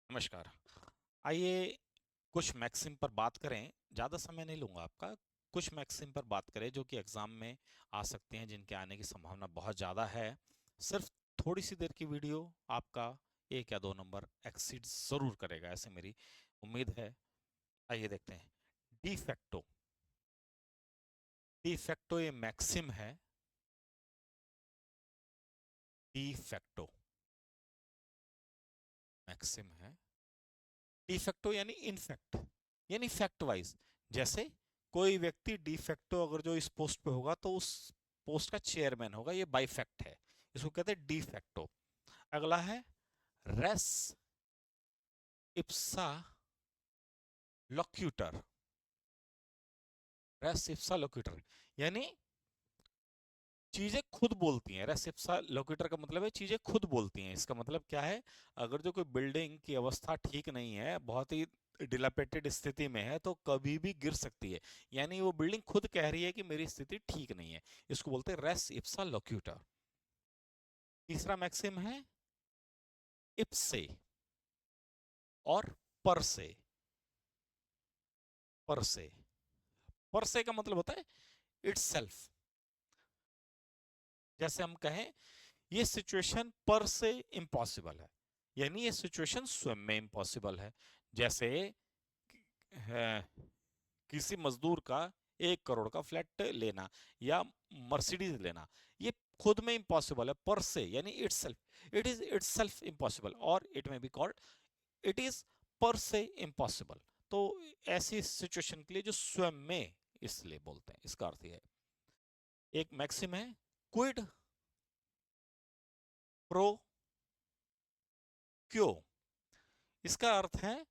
नमस्कार। आइए कुछ मैक्सिम पर बात करें। ज़्यादा समय नहीं लूँगा आपका। कुछ मैक्सिम पर बात करें जो कि एग्ज़ाम में आ सकते हैं, जिनके आने की संभावना बहुत ज़्यादा है। सिर्फ थोड़ी सी देर की वीडियो आपका 1 या 2 नंबर एक्सीड ज़रूर करेगा, ऐसे मेरी उम्मीद है। आइए देखते हैं। De facto. डी फैक्टो ये मैक्सिम है। डी फैक्टो मैक्सिम है। डी फैक्टो यानी इनफैक्ट, यानी फैक्ट वाइज। जैसे कोई व्यक्ति डी फैक्टो अगर जो इस पोस्ट पे होगा तो उस पोस्ट का चेयरमैन होगा, ये बाई फैक्ट है। इसको कहते हैं डी फैक्टो। अगला है रेस इप्सा लोक्यूटर। रेस इप्सा लोक्यूटर यानी चीजें खुद बोलती हैं। रेस इप्सा लोक्यूटर का मतलब है चीजें खुद बोलती हैं। इसका मतलब क्या है? अगर जो कोई बिल्डिंग की अवस्था ठीक नहीं है, बहुत ही डिलापेटेड स्थिति में है, तो कभी भी गिर सकती है। यानी वो बिल्डिंग खुद कह रही है कि मेरी स्थिति ठीक नहीं है। इसको बोलते हैं रेस इप्सा लोक्यूटर। तीसरा मैक्सिम है इप्से और पर से। पर से पर से का मतलब होता है इट्स सेल्फ। जैसे हम कहें ये सिचुएशन पर से इम्पॉसिबल है, यानी ये सिचुएशन स्वयं में इम्पॉसिबल है। जैसे किसी मजदूर का 1 करोड़ का फ्लैट लेना या मर्सिडीज लेना, ये खुद में इम्पॉसिबल है। पर से यानी it's self, it is it's self impossible, और इट में बी कॉल्ड इट इज पर से इम्पॉसिबल। तो ऐसी सिचुएशन के लिए जो स्वयं में, इसलिए बोलते हैं, इसका अर्थ यह है। एक मैक्सिम है क्विड प्रो क्यो। इसका अर्थ है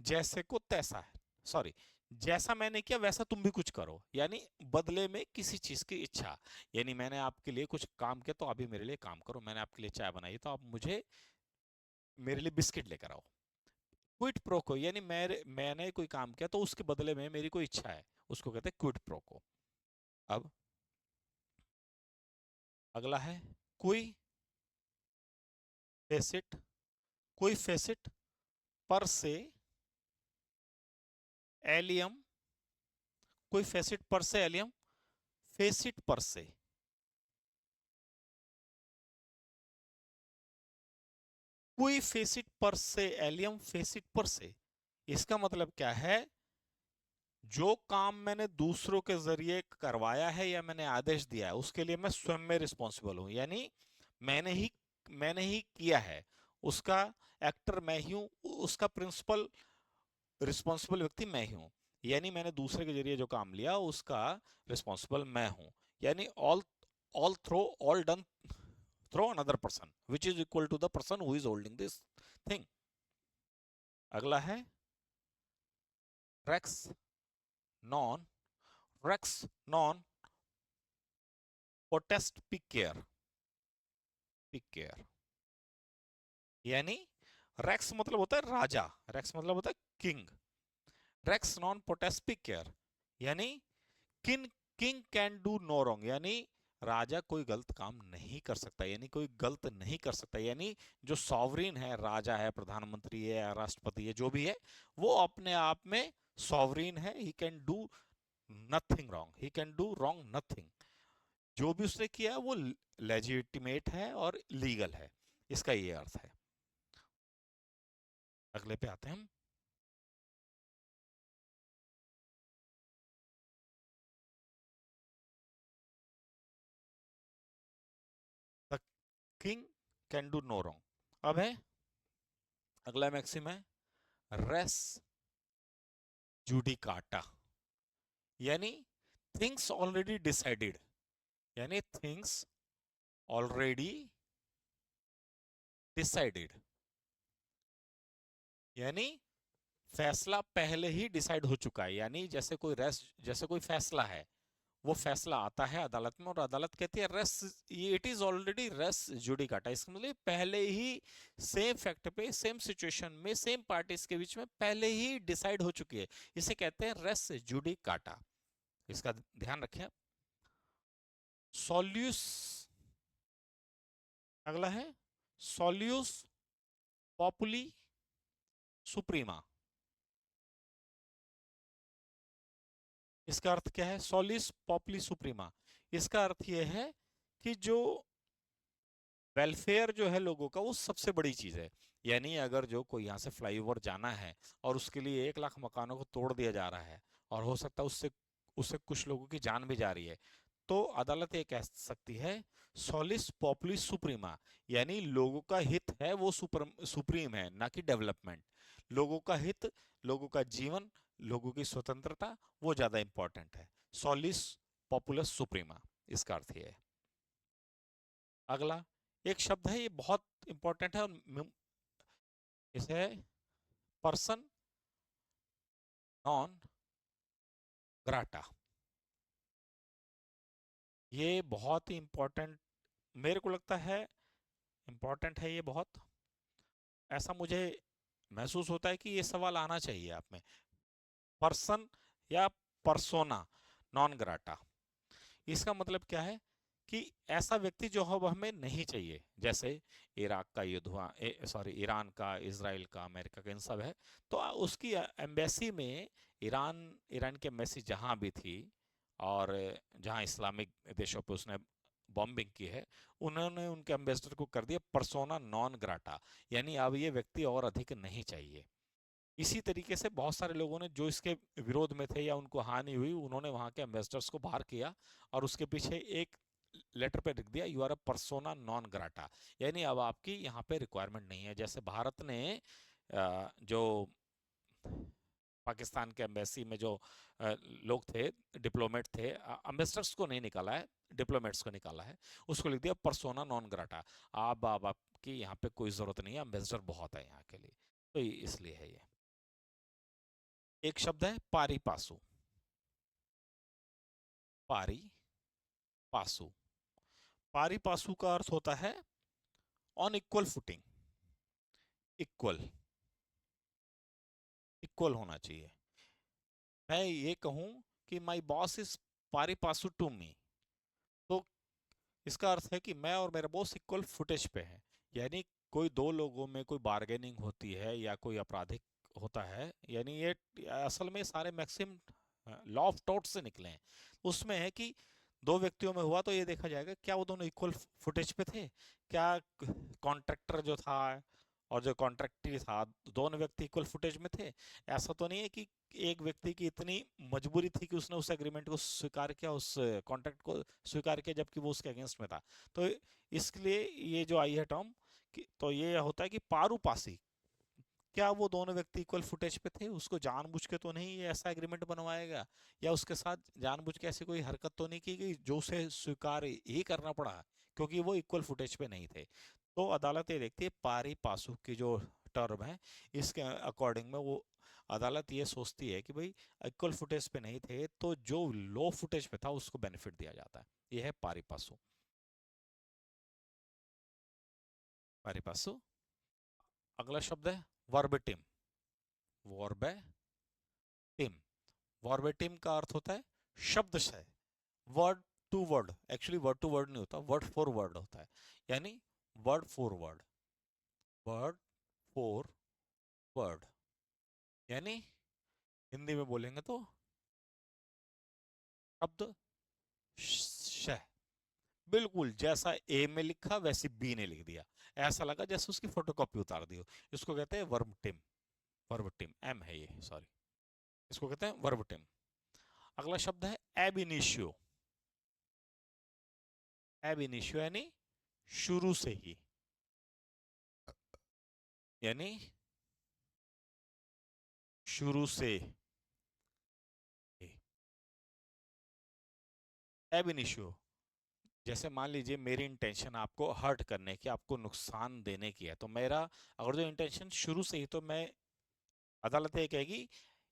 जैसे को तैसा है, सॉरी, जैसा मैंने किया वैसा तुम भी कुछ करो, यानी बदले में किसी चीज की इच्छा। यानी मैंने आपके लिए कुछ काम किया तो अभी मेरे लिए काम करो। मैंने आपके लिए चाय बनाई तो आप मुझे मेरे लिए बिस्किट लेकर आओ। क्विड प्रो को यानी मैंने कोई काम किया तो उसके बदले में मेरी कोई इच्छा है, उसको कहते हैं क्विड प्रो को। अब अगला है कोई फेसिट। कोई फेसिट पर से एलियम। कोई फेसिट पर से एलियम फेसिट पर से। कोई फेसिट पर से एलियम फेसिट पर से। इसका मतलब क्या है? जो काम मैंने दूसरों के जरिए करवाया है या मैंने आदेश दिया है, उसके लिए मैं स्वयं में रिस्पॉन्सिबल हूं। यानी मैंने ही मैंने ही किया है। उसका एक्टर मैं ही हूं, उसका प्रिंसिपल रिस्पॉन्सिबल व्यक्ति मैं ही हूं। यानी मैंने दूसरे के जरिए जो काम लिया उसका रिस्पॉन्सिबल मैं हूं। यानी all all throw all done throw another person which is equal to the person who is holding this thing. अगला है रेक्स नॉन रेक्स नॉन पोटेस्ट पिकेयर। पिकेयर यानी रेक्स मतलब होता है राजा, रेक्स मतलब होता है किंग। रेक्स नॉन पोटेस्ट पिकेयर यानी किन king can do no wrong, यानी राजा कोई गलत काम नहीं कर सकता, यानी कोई गलत नहीं कर सकता। यानी जो सॉवरीन है, राजा है, प्रधानमंत्री है या राष्ट्रपति है, जो भी है, वो अपने आप में सॉवरीन है। He can do nothing wrong, he can do wrong nothing. जो भी उसने किया है वो लेजिटिमेट है और लीगल है। इसका ये अर्थ है। अगले पे आते हैं हम। The king can do no wrong. अब है अगला मैक्सिम है रेस जुडिकाटा। यानी थिंग्स ऑलरेडी डिसाइडेड, यानी थिंग्स ऑलरेडी डिसाइडेड यानी फैसला पहले ही डिसाइड हो चुका है। यानी जैसे कोई रेस, जैसे कोई फैसला है, वो फैसला आता है अदालत में और अदालत कहती है रेस, ये it is already res judicata. इसका मतलब पहले ही सेम फैक्ट पे, सेम सिचुएशन में, सेम पार्टीज के बीच में पहले ही डिसाइड हो चुकी है। इसे कहते हैं रेस जुडिकाटा। इसका ध्यान रखें। सॉल्यूस। अगला है सॉल्यूस पॉपुली सुप्रीमा, इसका अर्थ क्या है? सोलिस पॉपुली सुप्रीमा, इसका अर्थ यह है कि जो वेलफेयर जो है लोगों का वो सबसे बड़ी चीज है। यानी अगर जो कोई यहाँ से फ्लाईओवर जाना है और उसके लिए 1 लाख मकानों को तोड़ दिया जा रहा है और हो सकता है उससे उससे कुछ लोगों की जान भी जा रही है, तो अदालत ये कह सकती है सोलिस पॉपुलिस सुप्रीमा, यानी लोगों का हित है वो सुप्रीम है, ना कि डेवलपमेंट। लोगों का हित, लोगों का जीवन, लोगों की स्वतंत्रता वो ज्यादा इंपॉर्टेंट है। सोलिस पॉपुलस सुप्रीमा, इसका अर्थ ये है। अगला एक शब्द है, ये बहुत इंपॉर्टेंट है और इसे पर्सन नॉन ग्राटा। ये बहुत ही इंपॉर्टेंट, मेरे को लगता है इंपॉर्टेंट है ये बहुत। ऐसा मुझे महसूस होता है कि ये सवाल आना चाहिए आप में। पर्सन या पर्सोना नॉन ग्राटा, इसका मतलब क्या है कि ऐसा व्यक्ति जो अब हमें नहीं चाहिए। जैसे इराक का युद्ध हुआ, सॉरी ईरान का, इजराइल का, अमेरिका का, इन सब है। तो उसकी एम्बेसी में ईरान ईरान की एम्बेसी जहां भी थी और जहां इस्लामिक देशों पे उसने बॉम्बिंग की है, उन्होंने उनके एम्बेसडर को कर दिया पर्सोना नॉन ग्राटा, यानी अब ये व्यक्ति और अधिक नहीं चाहिए। इसी तरीके से बहुत सारे लोगों ने जो इसके विरोध में थे या उनको हानि हुई, उन्होंने वहां के एम्बेसडर्स को बाहर किया और उसके पीछे एक लेटर पे लिख दिया you are a persona non grata, यानी अब आपकी यहाँ पे रिक्वायरमेंट नहीं है। जैसे भारत ने जो पाकिस्तान के एम्बेसी में जो लोग थे, डिप्लोमेट थे, एम्बेसडर्स को नहीं निकाला है, डिप्लोमेट्स को निकाला है, उसको लिख दिया पर्सोना नॉन ग्राटा। आप आपकी यहाँ पे कोई जरूरत नहीं है, एम्बेसडर बहुत है यहाँ के लिए, तो इसलिए है ये। एक शब्द है पारी पासु, पारी पासु। पारी पासु का अर्थ होता है on equal footing, equal, equal होना चाहिए। मैं ये कहूं कि माई बॉस इज पारी पासु टू मी, तो इसका अर्थ है कि मैं और मेरा बॉस इक्वल फुटेज पे है। यानी कोई दो लोगों में कोई बार्गेनिंग होती है या कोई आपराधिक होता है, यानी ये असल में सारे मैक्सिम लॉ ऑफ टॉर्ट से निकले हैं। उसमें है कि दो व्यक्तियों में हुआ तो ये देखा जाएगा क्या वो दोनों इक्वल फुटेज पे थे, क्या कॉन्ट्रैक्टर जो था और जो कॉन्ट्रैक्टी था, दोनों व्यक्ति इक्वल फुटेज में थे। ऐसा तो नहीं है कि एक व्यक्ति की इतनी मजबूरी थी कि उसने उस एग्रीमेंट को स्वीकार किया, उस कॉन्ट्रैक्ट को स्वीकार किया, जबकि वो उसके अगेंस्ट में था। तो इसके लिए ये जो आई है टर्म, तो ये होता है कि पारू पासी, क्या वो दोनों व्यक्ति इक्वल फुटेज पे थे? उसको जानबूझ के तो नहीं ये ऐसा एग्रीमेंट बनवाएगा, या उसके साथ जानबूझ के ऐसी कोई हरकत तो नहीं की गई जो उसे स्वीकार ही करना पड़ा क्योंकि वो इक्वल फुटेज पे नहीं थे। तो अदालत ये देखती है पारी पासु की जो टर्म है, इसके अकॉर्डिंग में वो अदालत ये सोचती है कि भाई इक्वल फुटेज पे नहीं थे तो जो लो फुटेज पे था उसको बेनिफिट दिया जाता है। ये है पारी पासु, पारी पासु। अगला शब्द है वर्बटिम, वर्बटिम। वर्बेटिम का अर्थ होता है शब्दशः, word to word. Actually word to word नहीं होता, वर्ड फॉर वर्ड होता है, यानी word for word, word for word, यानी हिंदी में बोलेंगे तो शब्द शह, बिल्कुल जैसा ए में लिखा वैसे बी ने लिख दिया, ऐसा लगा जैसे उसकी फोटोकॉपी उतार दी हो। इसको कहते हैं वर्बटिम, वर्बटिम एम है ये, सॉरी, इसको कहते हैं वर्बटिम। अगला शब्द है एब इनिशियो, एब इनिशियो यानी शुरू से ही, यानी शुरू से। एब इनिशियो, जैसे मान लीजिए मेरी इंटेंशन आपको हर्ट करने की, आपको नुकसान देने की है, तो मेरा अगर जो इंटेंशन शुरू से ही, तो मैं, अदालत ये कहेगी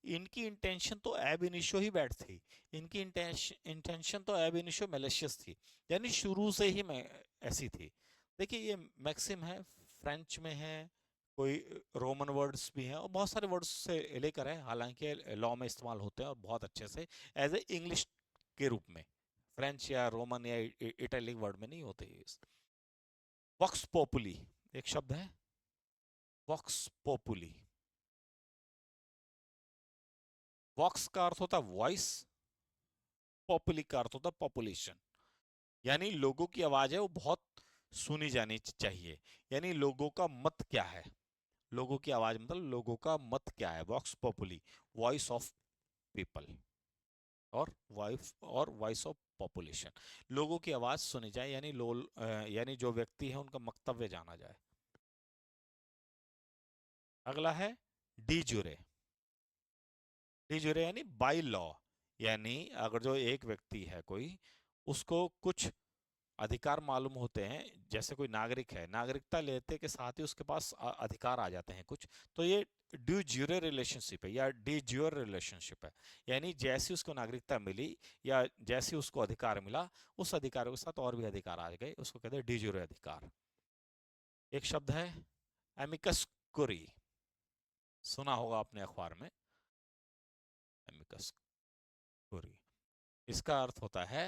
इनकी इंटेंशन तो एब इनिशियो ही बैड थी, इनकी इंटेंशन तो एब इनिशियो मैलिशियस थी, यानी शुरू से ही मैं ऐसी थी। देखिए ये मैक्सिम है, फ्रेंच में है, कोई रोमन वर्ड्स भी हैं और बहुत सारे वर्ड्स से लेकर है, हालांकि लॉ में इस्तेमाल होते हैं और बहुत अच्छे से एज ए इंग्लिश के रूप में, फ्रेंच या रोमन या इटैलिक वर्ड में नहीं होते। वॉक्स पॉपुली, एक शब्द है वॉक्स पॉपुली, वॉक्स का अर्थ होता है वॉइस, पॉपुली का अर्थ होता है पॉपुलेशन, यानी लोगों की आवाज है वो बहुत सुनी जानी चाहिए, यानी लोगों का मत क्या है, लोगों की आवाज मतलब लोगों का मत क्या है, वॉक्स पॉपुली, वॉइस ऑफ पीपल, और वॉइस ऑफ पॉपुलेशन, लोगों की आवाज सुनी जाए, यानी यानी जो व्यक्ति है उनका वक्तव्य जाना जाए। अगला है डी जुरे। डी जुरे यानी बाई लॉ, यानी अगर जो एक व्यक्ति है कोई, उसको कुछ अधिकार मालूम होते हैं, जैसे कोई नागरिक है, नागरिकता लेते के साथ ही उसके पास अधिकार आ जाते हैं कुछ, तो ये ड्यू ज्यूरे रिलेशनशिप है या डी ज्यूर रिलेशनशिप है, यानी जैसी उसको नागरिकता मिली या जैसी उसको अधिकार मिला, उस अधिकार के साथ और भी अधिकार आ गए, उसको कहते हैं डी ज्यूरे अधिकार। एक शब्द है एमिकस कुरी, सुना होगा आपने अखबार में, एमिकस कुरी, इसका अर्थ होता है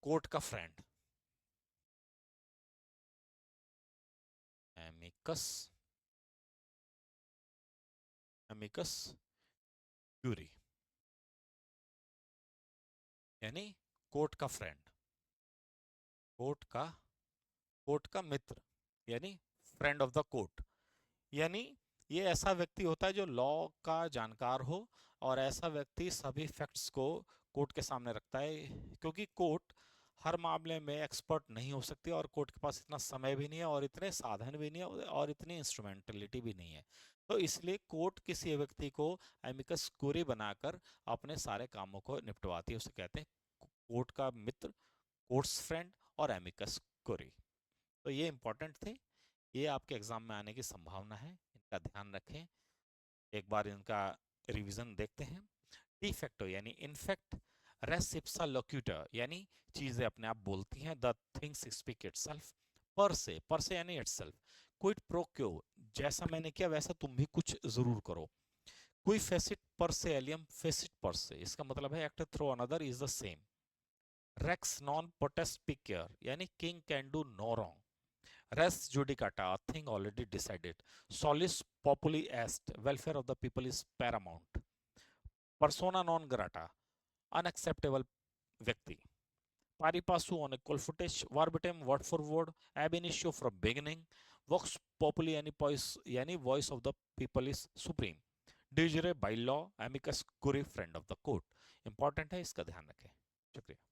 कोर्ट का फ्रेंड, एमिकस, एमिकस क्यूरी, यानी कोर्ट का फ्रेंड, कोर्ट का, कोर्ट का मित्र, यानी फ्रेंड ऑफ द कोर्ट, यानी ये ऐसा व्यक्ति होता है जो लॉ का जानकार हो, और ऐसा व्यक्ति सभी फैक्ट्स को कोर्ट के सामने रखता है, क्योंकि कोर्ट हर मामले में एक्सपर्ट नहीं हो सकती, और कोर्ट के पास इतना समय भी नहीं है, और इतने साधन भी नहीं है, और इतनी इंस्ट्रूमेंटलिटी भी नहीं है, तो इसलिए कोर्ट किसी व्यक्ति को एमिकस क्यूरी बनाकर अपने सारे कामों को निपटवाती है, उसे कहते हैं कोर्ट का मित्र, कोर्ट्स फ्रेंड और एमिकस क्यूरी। तो ये इंपॉर्टेंट थे, ये आपके एग्जाम में आने की संभावना है, इनका ध्यान रखें। एक बार इनका रिवीजन देखते हैं। डिफेक्टो यानी इनफेक्ट, रेस इप्सा लोक्यूटर यानी चीजें अपने आप बोलती हैं, द थिंग्स स्पीक इटसेल्फ, पर से यानी इटसेल्फ, क्विड प्रो क्यो, जैसा मैंने किया वैसा तुम भी कुछ जरूर करो, कोई फेसिट पर से एलियम फेसिट पर से, इसका मतलब है act through another is the same, rex non potest peccare यानी king can do no wrong, res judicata, a thing already decided, solis populi est, welfare of the people is paramount, persona non grata, unacceptable व्यक्ति, pari passu on equal footage, verbatim word for word, ab initio from beginning, vox populi यानी voice of the people is supreme, de jure by law, amicus curiae friend of the court, important है, इसका ध्यान रखें। शुक्रिया।